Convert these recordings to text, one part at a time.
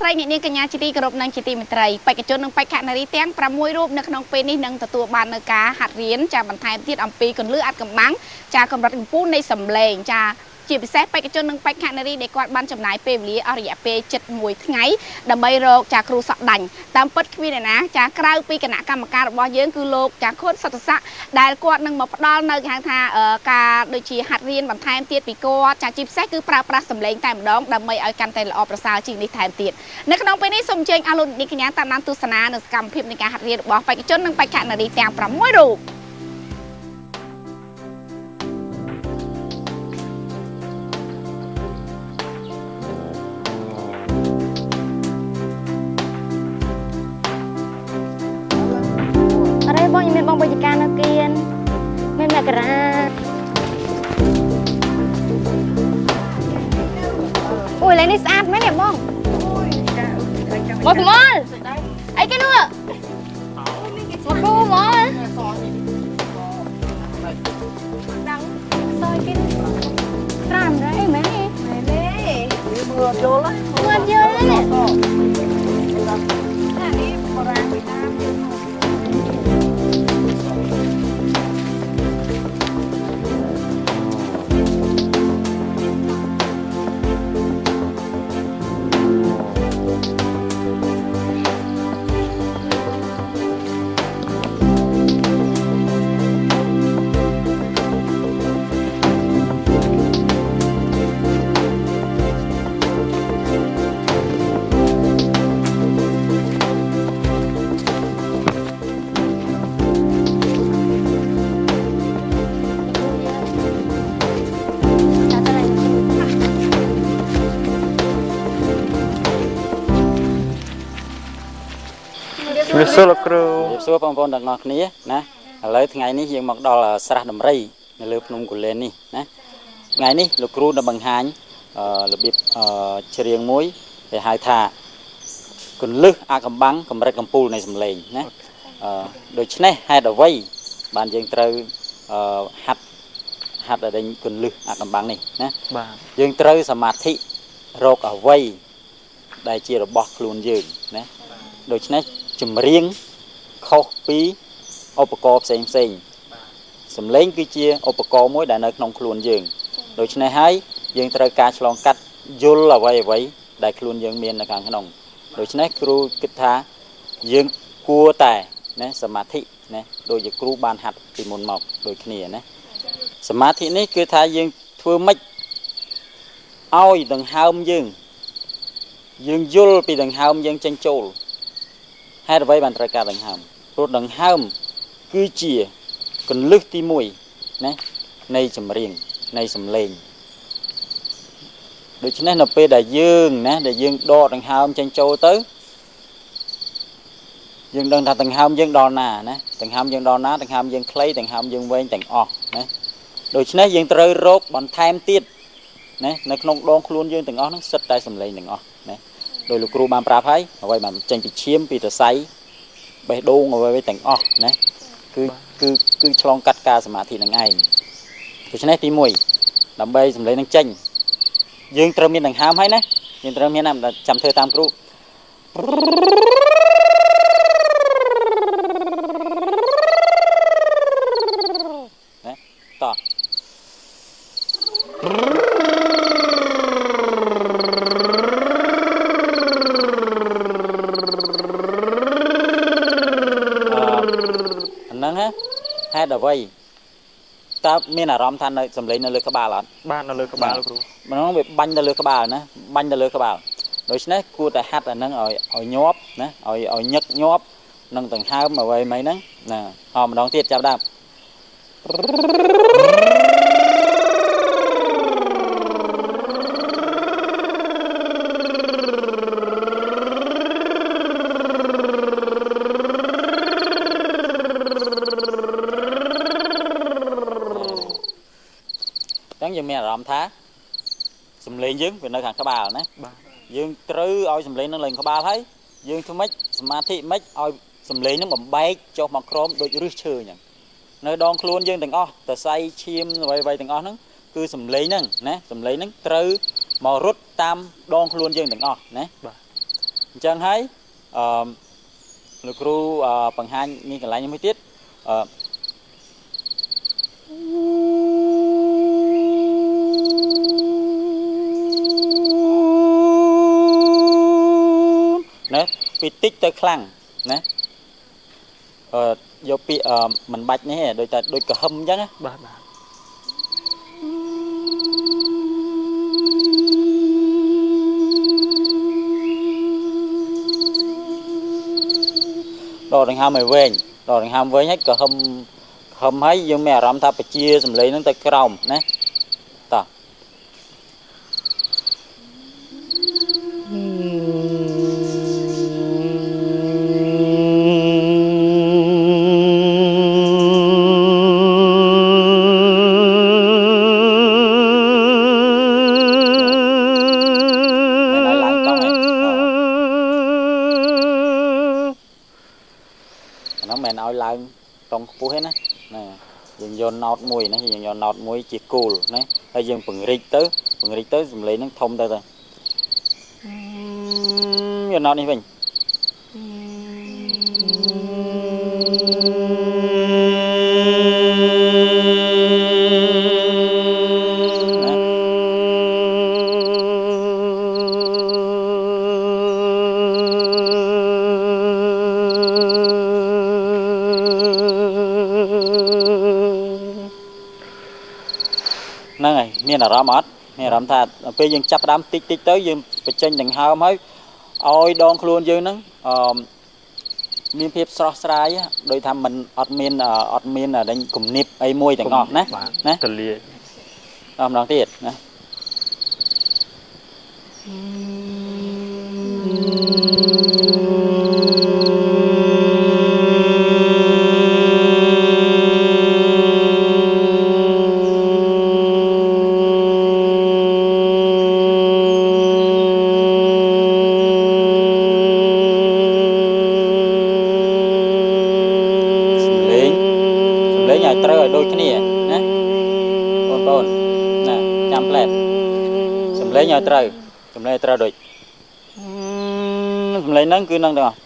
ត្រី អ្នកនាងកញ្ញាជាទីគោរពនិងជាទីមេត្រីបេក្ខជននិងបេក្ខនារីទាំង6រូបនៅក្នុងពេលនេះនឹងទទួលបាននៅការហាត់រៀនចាបន្ថែមទៀតអំពីគន្លឹះអាថ៌កំបាំងចាកម្រិតកម្ពស់នៃសម្លេងចាជាពិសេសបេក្ខជននិងបេក្ខនារីដែលគាត់បានចំណាយពេលវេលាអស់រយៈពេល71ថ្ងៃដើម្បីរកចាគ្រូសក់ដាញ់តាមពិតគ្មានណាចាក្រៅពីគណៈកម្មការរបស់យើងគឺលោកចាខួនសតស័កដែលគាត់នឹងមកផ្ដល់នៅគេហៅថាការដូចជាហាត់រៀនបន្ថែមទៀតពីគាត់ចាជាពិសេសគឺប្រើប្រាស់សម្លេងតែម្ដងដើម្បីឲ្យកាន់តែល្អប្រសើរជាងនេះថែមទៀតនៅក្នុងពេលនេះសូមអញ្ជើញអស់លោកអ្នកកញ្ញាតាមដានទស្សនានៅសកម្មភាពនៃការហាត់រៀនរបស់បេក្ខជននិងបេក្ខនារីទាំង6រូបបងមានបងបរិការនៅគៀនមានមករាអូយឡើយនេះស្អាតមែនទេបងមកថ្មល់អីគេនោះមកគូមកដឹងសយគេត្រាំដែរអីមែនទេមើលយល់មើលយល់នេះអានេះបរាងពីតាមសួរលោកគ្រូសួរបងប្អូនទាំងអស់គ្នាណាឥឡូវថ្ងៃនេះយើងមកដល់ស្រះដំរីនៅលើភ្នំគូលែននេះណាថ្ងៃនេះលោកគ្រូនឹងបង្ហាញរបៀបច្រៀងមួយគេហៅថាគន្លឹះអាថ៌កំបាំងកម្រិតកម្ពស់នៃសម្លេងណាដូច្នេះហេតុអ្វីបានយើងត្រូវហាត់ឲ្យគន្លឹះអាថ៌កំបាំងនេះណាបាទយើងត្រូវសមាធិរកអ្វីដែលជារបស់ខ្លួនយើងណាដូច្នេះចម្រៀងខុសពីឧបករណ៍ផ្សេងសម្លេងគឺជាឧបករណ៍មួយដែលនៅក្នុងខ្លួនយើងដូច្នេះហើយយើងត្រូវការឆ្លងកាត់យល់អ្វីដែលខ្លួនយើងមាននៅខាងក្នុងដូច្នេះគ្រូគិតថាយើងគួរតែណាសមាធិណាដូចជាគ្រូបានហាត់ពីមុនមកដូចគ្នាណាសមាធិនេះគឺថាយើងធ្វើម៉េចឲ្យដង្ហើមយើងយល់ពីដង្ហើមយើងចេញចូលហេតុអ្វីបានត្រូវការដង្ហើមព្រោះដង្ហើមគឺជាគន្លឹះទី1ណានៃចម្រៀងនៃសម្លេងដូច្នេះនៅពេលដែលយើងណាដែលយើងដកដង្ហើមចេញចូលទៅយើងដឹងថាដង្ហើមយើងដល់ណាណាដង្ហើមយើងដល់ណាដង្ហើមយើងខ្លីដង្ហើមយើងវែងទាំងអស់ណាដូច្នេះយើងត្រូវរកបន្ថែមទៀតណានៅក្នុងដងខ្លួនយើងទាំងអស់ហ្នឹងសិតតែសម្លេងទាំងអស់ណាដោយលោកគ្រូបានប្រាប់ហើយអ្វីបានចេញពីឈាមពីសរសៃបេះដូងអ្វីទាំងអស់ណាគឺឆ្លងកាត់ការសមាធិនឹងឯងដូច្នេះទី1ដើម្បីសម្លេងនឹងចេញយើងត្រូវមានដង្ហើមហើយណាយើងត្រូវមានចាំធ្វើតាមគ្រូណាតោះហេតុអ្វីតើមានអារម្មណ៍ថានៅសំឡេងនៅលើក្បាលអត់បាទនៅលើក្បាលគ្រូម្ដងវាបាញ់ទៅលើក្បាលណាបាញ់ទៅលើក្បាលដូច្នេះគួរតែហាត់អាហ្នឹងឲ្យញាប់ណាឲ្យញឹកញាប់នឹងដង្ហើមអ្វីៗហ្នឹងណាម្ដងទៀតចាប់ដើមយើងមានអារម្មណ៍ថាសម្លេងយើងវានៅខាងក្បាលណាបាទយើងត្រូវឲ្យសម្លេងនឹងឡើងក្បាលហើយយើងធ្វើម៉េចសមាធិម៉េចឲ្យសម្លេងនឹងបំបែកចុះមកក្រោមដូចឫសឈើអញ្ចឹងនៅដងខ្លួនយើងទាំងអស់តសៃឈាមអ្វីៗទាំងអស់ហ្នឹងគឺសម្លេងហ្នឹងណាសម្លេងហ្នឹងត្រូវមករត់តាមដងខ្លួនយើងទាំងអស់ណាបាទ chẳng hayលោកគ្រូបង្ហាញមានកន្លែងមួយទៀតណាពីតិចទៅខ្លាំងណាយកពាក្យមិនបាច់នេះទេដូចកហឹមអញ្ចឹងណាបាទដកដង្ហើមឲ្យវែងដកដង្ហើមវែងហើយក៏ហឹមហើយយើងមានអារម្មណ៍ថាបជាសំឡេងហ្នឹងទៅក្រោមណាតោះតង់ខ្ពស់ហ្នឹងណាយើងយកណោតមួយណាយើងយកណោតមួយជាគោលណាហើយយើងពង្រីកទៅសំឡេងហ្នឹងធំទៅយកណោតនេះវិញហ្នឹងហើយមានអារម្មណ៍អត់មានអារម្មណ៍ថាពេលយើងចាប់ផ្ដើមតិចទៅយើងបញ្ចេញដង្ហើមហើយឲ្យដងខ្លួនយើងហ្នឹងមានភាពស្រស់ស្រាយដោយថាมันអត់មានដេញគំនិបអីមួយទាំងអស់ណាទលាយម្ដងទៀតណាដូចគ្នាណាបងប្អូនណាចាំផ្លែតសំឡេងឲ្យត្រូវដូចសំឡេងហ្នឹងគឺនឹងទាំងអស់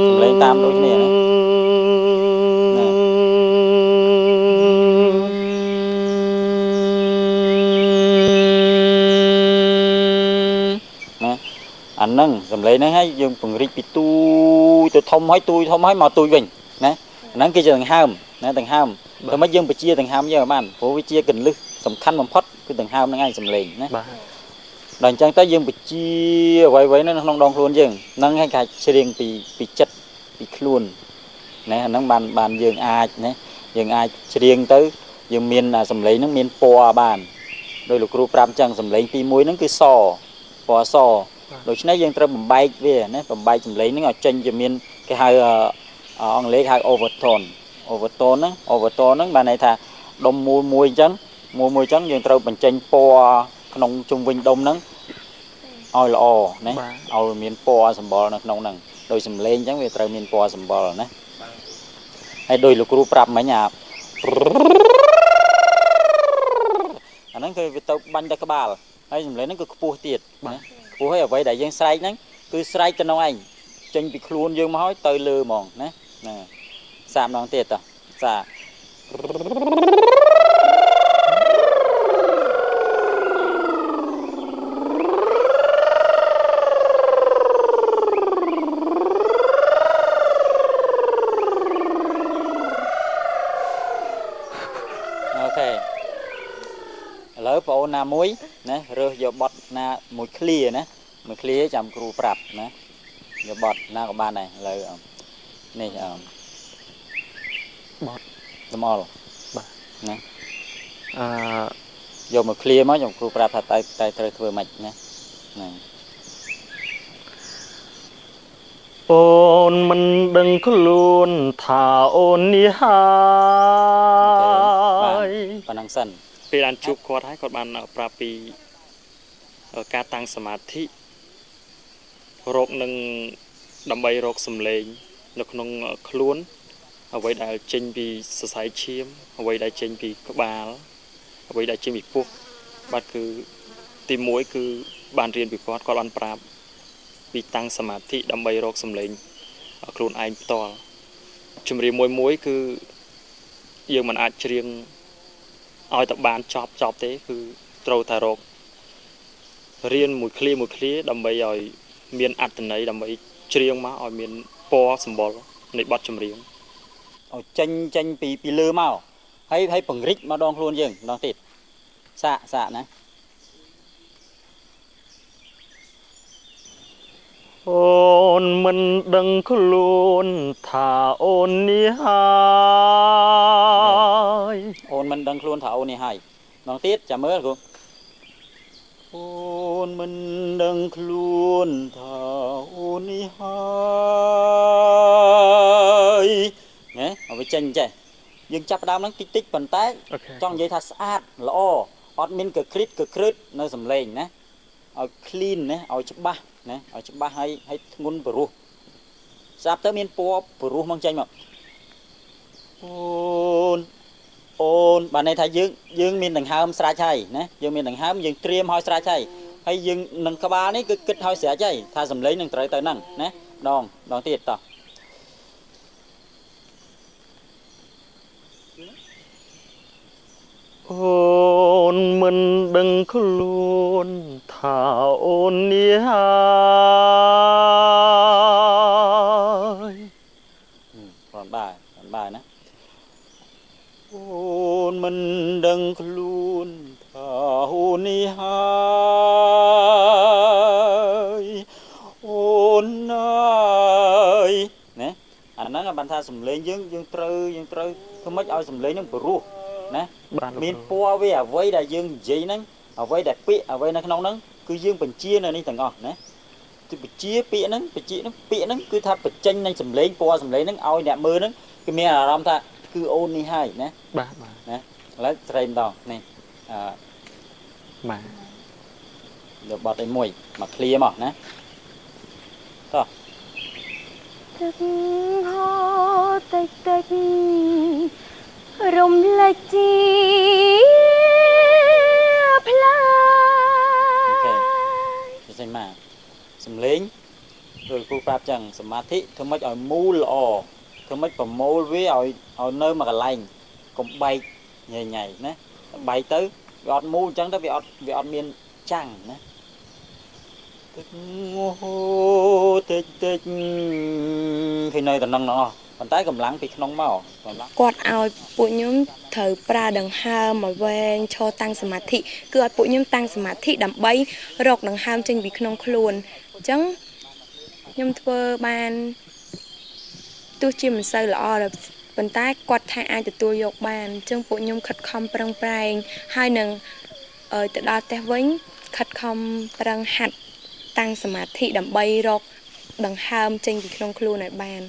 សំឡេងតាមដូចគ្នាណាអាហ្នឹងសំឡេងហ្នឹងហើយយើងពង្រីកពីទូទៅធំហើយមកទូវិញណាអាហ្នឹងគឺជាដង្ហើមណាដង្ហើមតែមិនយើងបជាដង្ហើមយើងបានព្រោះវាជាកលឹះសំខាន់បំផុតគឺដង្ហើមហ្នឹងឯងសំឡេងណាបាទដល់អញ្ចឹងទៅយើងបជាអ្វីៗនៅក្នុងដងខ្លួនយើងហ្នឹងហើយគេច្រៀងពីចិត្តពីខ្លួនណាអាហ្នឹងបានយើងអាចណាយើងអាចច្រៀងទៅយើងមានសំឡេងហ្នឹងមានពណ៌បានដោយលោកគ្រូប្រាប់អញ្ចឹងសំឡេងទី1ហ្នឹងគឺសពណ៌សដូច្នេះយើងត្រូវបំបែកវាណាបំបែកសំឡេងហ្នឹងឲ្យចេញជាមានគេហៅអង់គ្លេសហៅ overtone ហ្នឹងបានន័យថាដុំមួយអញ្ចឹងយើងត្រូវបញ្ចេញពណ៌ក្នុងជុំវិញដុំហ្នឹងឲ្យល្អណាឲ្យមានពណ៌សម្បុរនៅក្នុងហ្នឹងដោយសំឡេងអញ្ចឹងវាត្រូវមានពណ៌សម្បុរណាហើយដោយលោកគ្រូប្រាប់មិញអាហ្នឹងគឺវាទៅបាញ់ទៅក្បាលហើយសំឡេងហ្នឹងគឺខ្ពស់ទៀតណាខ្ពស់ហើយអ្វីដែលយើងស្រែកហ្នឹងគឺស្រែកទៅក្នុងឯងចេញពីខ្លួនយើងមកហើយទៅលើហ្មងណាសាកម្ដងទៀតតោះសាអូខេឥឡូវបងអូនណាមួយណារើសយកបត់ណាមួយឃ្លាណាមួយឃ្លាចាំគ្រូប្រាប់ណាយកបត់ណាក៏បានដែរឥឡូវនេះបត់សមល់បាទណាយកមួយឃ្លាមកខ្ញុំគ្រូប្រាប់ថាតែត្រូវធ្វើម៉េចណាអូនមិនដឹងខ្លួនថាអូននេះហើយប៉ុណ្ណឹងសិនពេលបានជួបគាត់ហើយគាត់បានប្រាប់ពីការតាំងសមាធិរកនឹងដើម្បីរកសម្លេង នៅក្នុងខ្លួនអ្វីដែលចេញពីសរសៃឈាមអ្វីដែលចេញពីក្បាលអ្វីដែលចេញពីពោះបាទគឺទី1គឺបានរៀនពីគាត់បានប្រាប់ពីតាំងសមាធិដើម្បីរកសម្លេងខ្លួនឯងផ្ទាល់ជំរាបមួយគឺយើងមិនអាចច្រៀងឲ្យតែបានចប់ទេគឺត្រូវតែរករៀនមួយឃ្លាដើម្បីឲ្យមានអត្ថន័យដើម្បីច្រៀងមកឲ្យមានពណ៌សម្បុរនៃបទចម្រៀងឲ្យចេញពីលើមកហើយពង្រីកម្ដងខ្លួនយើងម្ដងទៀតសាកណាអូនមិនដឹងខ្លួនថាអូននេះហើយអូនមិនដឹងខ្លួនថាអូននេះហើយម្ដងទៀតចាំមើលគ្រូអូនមិនដឹងខ្លួនថាអូននេះហើយណែឲ្យវាចេញចេះយើងចាប់ផ្ដើមហ្នឹងតិចប៉ុន្តែចង់និយាយថាស្អាតល្អអត់មានកក្រិតនៅសំឡេងណាឲ្យ clean ណាឲ្យច្បាស់ណាឲ្យច្បាស់ឲ្យធ្ងន់ព្រោះស្រាប់ទៅមានពណ៌ព្រោះមកចេញមកអូនបានន័យថាយើងមានដង្ហើមស្រេចហើយណាយើងមានដង្ហើមយើងត្រៀមឲ្យស្រេចហើយយើងនឹងក្បាលនេះគឺគិតឲ្យស្រេចហើយថាសំឡេងនឹងត្រូវទៅហ្នឹងណាដងទៀតតោះអូនមិនដឹងខ្លួនថាអូននេះហើយបានដែរណាអូនមិនដឹងខ្លួនថាអូននេះហើយអូនហើយណាអាហ្នឹងបានថាសំឡេងយើងត្រូវធ្វើម៉េចឲ្យសំឡេងហ្នឹងព្រោះណាមានពណ៌វាអ្វីដែលយើងនិយាយហ្នឹងអ្វីដែលពាក្យអ្វីនៅក្នុងហ្នឹងគឺយើងបញ្ជានៅនេះទាំងអស់ណាគឺបញ្ជាពាក្យហ្នឹងគឺថាបញ្ចេញនៃសំឡេងពណ៌សំឡេងហ្នឹងឲ្យអ្នកមើលហ្នឹងគឺមានអារម្មណ៍ថាគឺអូននេះហើយណាបាទណាឥឡូវត្រេម្ដងនេះបាទយកបត់ឲ្យមួយឃ្លាមកណាតោះទឹកហូរតិចរំលេចជាផ្លាអូខេចេញមកសំឡេងដូចគ្រូប្រាប់ចឹងសមាធិធ្វើម៉េចឲ្យមូលល្អធ្វើម៉េចប្រមូលវាឲ្យនៅមួយកន្លែងកុំបែកញ៉ៃណាបែកទៅវាអត់មូលចឹងទៅវាអត់មានចាំងណាទឹកហូរតិចឃើញនៅតំណឹងអស់ប៉ុន្តែកម្លាំងពីក្នុងមកគាត់ឲ្យពួកខ្ញុំត្រូវប្រើដង្ហើមឲ្យវែងឈរតាំងសមាធិគឺឲ្យពួកខ្ញុំតាំងសមាធិដើម្បីរកដង្ហើមចេញពីក្នុងខ្លួនអញ្ចឹងខ្ញុំធ្វើបានទោះជាមិនសូវល្អប៉ុន្តែគាត់ថាអាចទទួលយកបានអញ្ចឹងពួកខ្ញុំខិតខំប្រឹងប្រែងហើយនឹងទៅដល់ផ្ទះវិញខិតខំប្រឹងហាត់តាំងសមាធិដើម្បីរកដង្ហើមចេញពីក្នុងខ្លួនឲ្យបាន